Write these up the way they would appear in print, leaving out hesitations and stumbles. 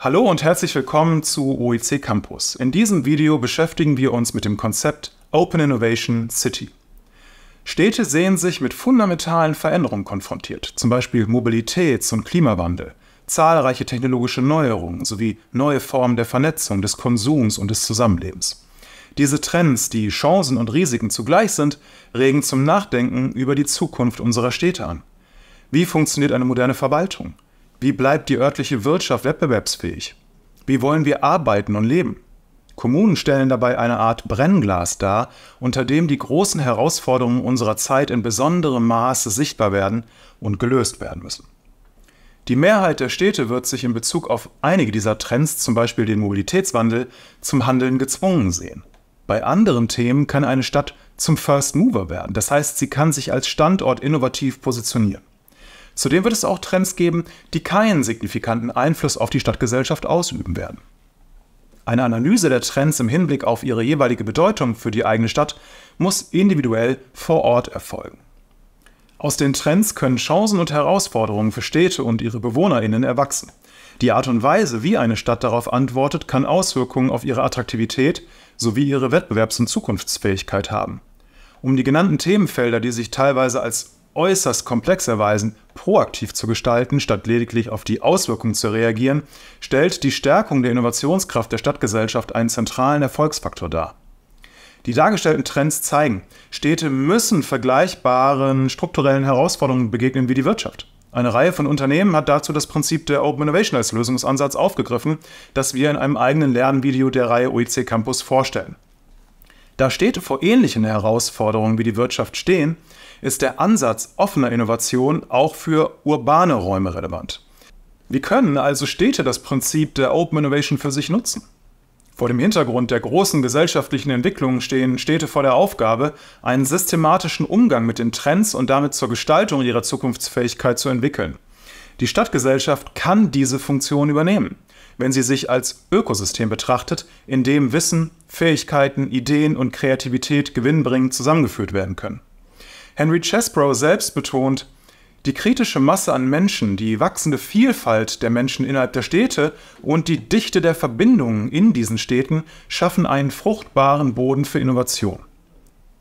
Hallo und herzlich willkommen zu OIC Campus. In diesem Video beschäftigen wir uns mit dem Konzept Open Innovation City. Städte sehen sich mit fundamentalen Veränderungen konfrontiert, zum Beispiel Mobilitäts- und Klimawandel, zahlreiche technologische Neuerungen sowie neue Formen der Vernetzung, des Konsums und des Zusammenlebens. Diese Trends, die Chancen und Risiken zugleich sind, regen zum Nachdenken über die Zukunft unserer Städte an. Wie funktioniert eine moderne Verwaltung? Wie bleibt die örtliche Wirtschaft wettbewerbsfähig? Wie wollen wir arbeiten und leben? Kommunen stellen dabei eine Art Brennglas dar, unter dem die großen Herausforderungen unserer Zeit in besonderem Maße sichtbar werden und gelöst werden müssen. Die Mehrheit der Städte wird sich in Bezug auf einige dieser Trends, zum Beispiel den Mobilitätswandel, zum Handeln gezwungen sehen. Bei anderen Themen kann eine Stadt zum First Mover werden, das heißt, sie kann sich als Standort innovativ positionieren. Zudem wird es auch Trends geben, die keinen signifikanten Einfluss auf die Stadtgesellschaft ausüben werden. Eine Analyse der Trends im Hinblick auf ihre jeweilige Bedeutung für die eigene Stadt muss individuell vor Ort erfolgen. Aus den Trends können Chancen und Herausforderungen für Städte und ihre BewohnerInnen erwachsen. Die Art und Weise, wie eine Stadt darauf antwortet, kann Auswirkungen auf ihre Attraktivität sowie ihre Wettbewerbs- und Zukunftsfähigkeit haben. Um die genannten Themenfelder, die sich teilweise als äußerst komplex erweisen, proaktiv zu gestalten, statt lediglich auf die Auswirkungen zu reagieren, stellt die Stärkung der Innovationskraft der Stadtgesellschaft einen zentralen Erfolgsfaktor dar. Die dargestellten Trends zeigen, Städte müssen vergleichbaren strukturellen Herausforderungen begegnen wie die Wirtschaft. Eine Reihe von Unternehmen hat dazu das Prinzip der Open Innovation als Lösungsansatz aufgegriffen, das wir in einem eigenen Lernvideo der Reihe OIC Campus vorstellen. Da Städte vor ähnlichen Herausforderungen wie die Wirtschaft stehen, ist der Ansatz offener Innovation auch für urbane Räume relevant. Wie können also Städte das Prinzip der Open Innovation für sich nutzen? Vor dem Hintergrund der großen gesellschaftlichen Entwicklungen stehen Städte vor der Aufgabe, einen systematischen Umgang mit den Trends und damit zur Gestaltung ihrer Zukunftsfähigkeit zu entwickeln. Die Stadtgesellschaft kann diese Funktion übernehmen, wenn sie sich als Ökosystem betrachtet, in dem Wissen, Fähigkeiten, Ideen und Kreativität gewinnbringend zusammengeführt werden können. Henry Chesbrough selbst betont, die kritische Masse an Menschen, die wachsende Vielfalt der Menschen innerhalb der Städte und die Dichte der Verbindungen in diesen Städten schaffen einen fruchtbaren Boden für Innovation.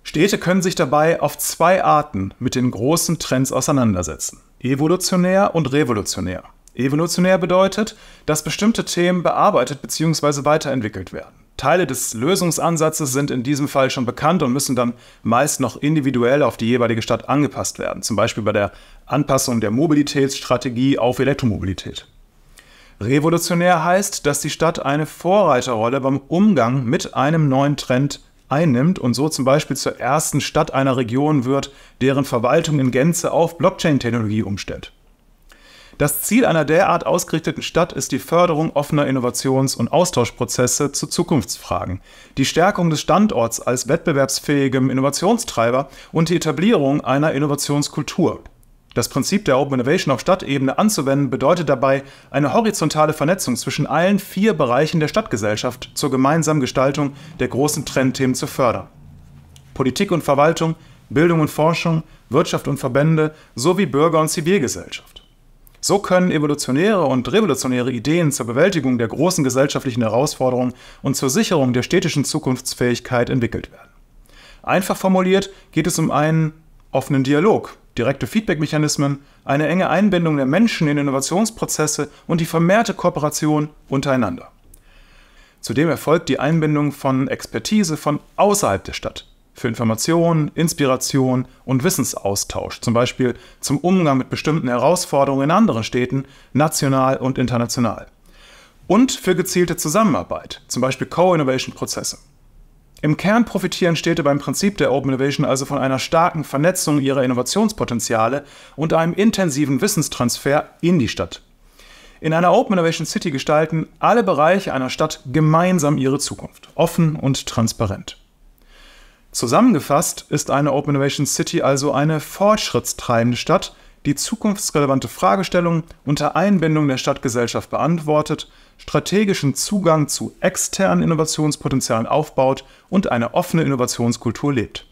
Städte können sich dabei auf zwei Arten mit den großen Trends auseinandersetzen: evolutionär und revolutionär. Evolutionär bedeutet, dass bestimmte Themen bearbeitet bzw. weiterentwickelt werden. Teile des Lösungsansatzes sind in diesem Fall schon bekannt und müssen dann meist noch individuell auf die jeweilige Stadt angepasst werden, zum Beispiel bei der Anpassung der Mobilitätsstrategie auf Elektromobilität. Revolutionär heißt, dass die Stadt eine Vorreiterrolle beim Umgang mit einem neuen Trend einnimmt und so zum Beispiel zur ersten Stadt einer Region wird, deren Verwaltung in Gänze auf Blockchain-Technologie umstellt. Das Ziel einer derart ausgerichteten Stadt ist die Förderung offener Innovations- und Austauschprozesse zu Zukunftsfragen, die Stärkung des Standorts als wettbewerbsfähigem Innovationstreiber und die Etablierung einer Innovationskultur. Das Prinzip der Open Innovation auf Stadtebene anzuwenden bedeutet dabei, eine horizontale Vernetzung zwischen allen 4 Bereichen der Stadtgesellschaft zur gemeinsamen Gestaltung der großen Trendthemen zu fördern. Politik und Verwaltung, Bildung und Forschung, Wirtschaft und Verbände sowie Bürger- und Zivilgesellschaft. So können evolutionäre und revolutionäre Ideen zur Bewältigung der großen gesellschaftlichen Herausforderungen und zur Sicherung der städtischen Zukunftsfähigkeit entwickelt werden. Einfach formuliert geht es um einen offenen Dialog, direkte Feedback-Mechanismen, eine enge Einbindung der Menschen in Innovationsprozesse und die vermehrte Kooperation untereinander. Zudem erfolgt die Einbindung von Expertise von außerhalb der Stadt für Information, Inspiration und Wissensaustausch, zum Beispiel zum Umgang mit bestimmten Herausforderungen in anderen Städten, national und international. Und für gezielte Zusammenarbeit, zum Beispiel Co-Innovation-Prozesse. Im Kern profitieren Städte beim Prinzip der Open Innovation also von einer starken Vernetzung ihrer Innovationspotenziale und einem intensiven Wissenstransfer in die Stadt. In einer Open Innovation City gestalten alle Bereiche einer Stadt gemeinsam ihre Zukunft, offen und transparent. Zusammengefasst ist eine Open Innovation City also eine fortschrittstreibende Stadt, die zukunftsrelevante Fragestellungen unter Einbindung der Stadtgesellschaft beantwortet, strategischen Zugang zu externen Innovationspotenzialen aufbaut und eine offene Innovationskultur lebt.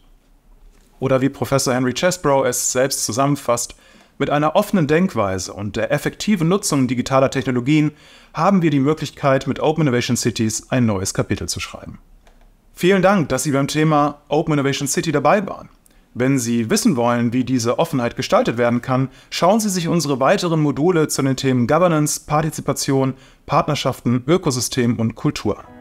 Oder wie Professor Henry Chesbrough es selbst zusammenfasst: Mit einer offenen Denkweise und der effektiven Nutzung digitaler Technologien haben wir die Möglichkeit, mit Open Innovation Cities ein neues Kapitel zu schreiben. Vielen Dank, dass Sie beim Thema Open Innovation City dabei waren. Wenn Sie wissen wollen, wie diese Offenheit gestaltet werden kann, schauen Sie sich unsere weiteren Module zu den Themen Governance, Partizipation, Partnerschaften, Ökosystem und Kultur an.